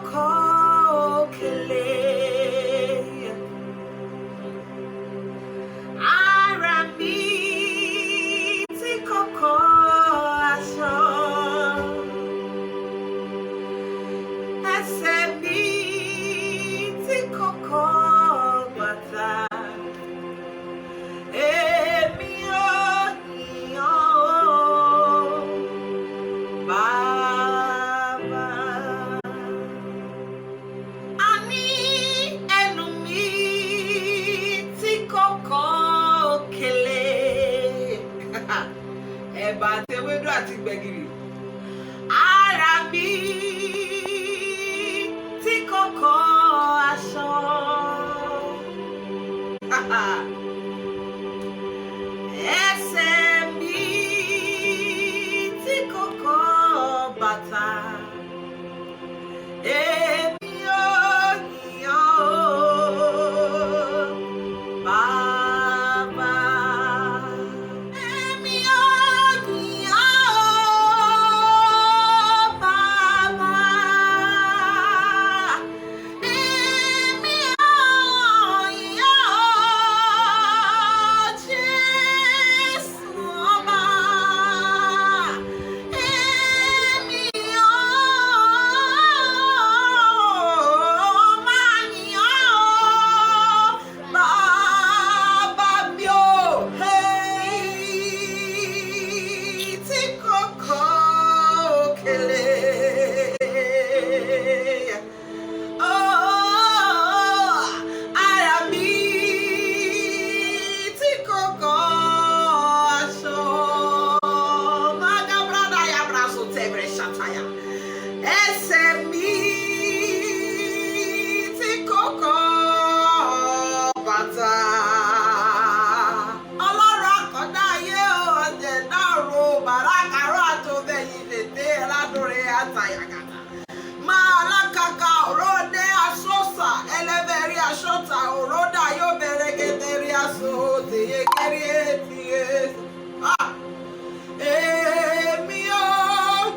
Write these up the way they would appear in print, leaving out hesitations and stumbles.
koko kele. Ara mi ti koko aṣọ. Ẹsẹ̀ mi ti koko bàtà. Èmi ò yìn ọ́ o, Bàbá. Àní ẹnu mi ti koko kele. Ẹ̀bà àti ewédú àti gbẹ̀gìrì. Ara mi ti koko aṣọ. Ẹsẹ̀ mi ti koko bàtà. Èmi ò yìn ọ́ o, Bàbá. Èmi ò yìn ọ́ o, Bàbá. Èmi ò yìn ọ́ o, Jésù ọba. Èmi ò máa yìn ọ́ o, Bàbá mi o. Tí kòkó òkèlè. Ara mi tí kòkó aṣọ. Maga brada ya braso tebre shataya. Ẹsẹ̀ mi tí kòkó bàtà. Ọlọ́run àkọ́dá ayé o, ọ̀jẹ̀ náà ro bàrákàrọ̀ àtòbẹ̀yìn lèdè ládùrẹ́ àtàyàgàtà. Máa lákàkà òróde aṣọ́sà ẹlẹ́bẹ̀rí aṣọ́ta òródà yóò bẹ̀rẹ̀ kẹtẹrí aṣọ òtẹ̀yẹ kẹrí ètì ètò. Èmi ò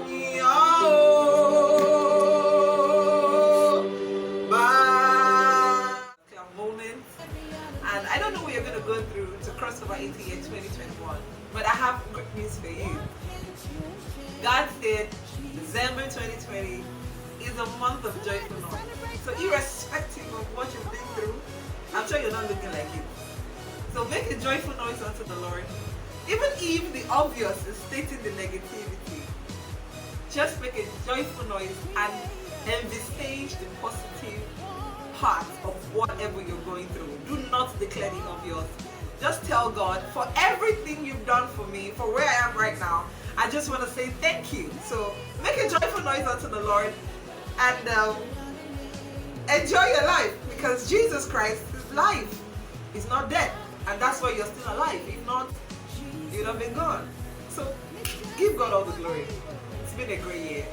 yìn ọ́ o, Bàbá. Moment, and I don't know what you're going to go through to cross over into year 2021, but I have good news for you. God said December 2020 is a month of joyful noise. So irrespective of what you've been through, I'm sure you're not looking like it. So make a joyful noise unto the Lord. Even if the obvious is stating the negativity, just make a joyful noise and envisage the positive part of whatever you're going through. Do not declare the obvious. Just tell God, for everything you've done for me, for where I am right now, I just want to say thank you. So make a joyful noise unto the Lord and enjoy your life, because Jesus Christ is life. He's not dead, and that's why you're still alive. If not, you'd have been gone. So give God all the glory. It's been a great year.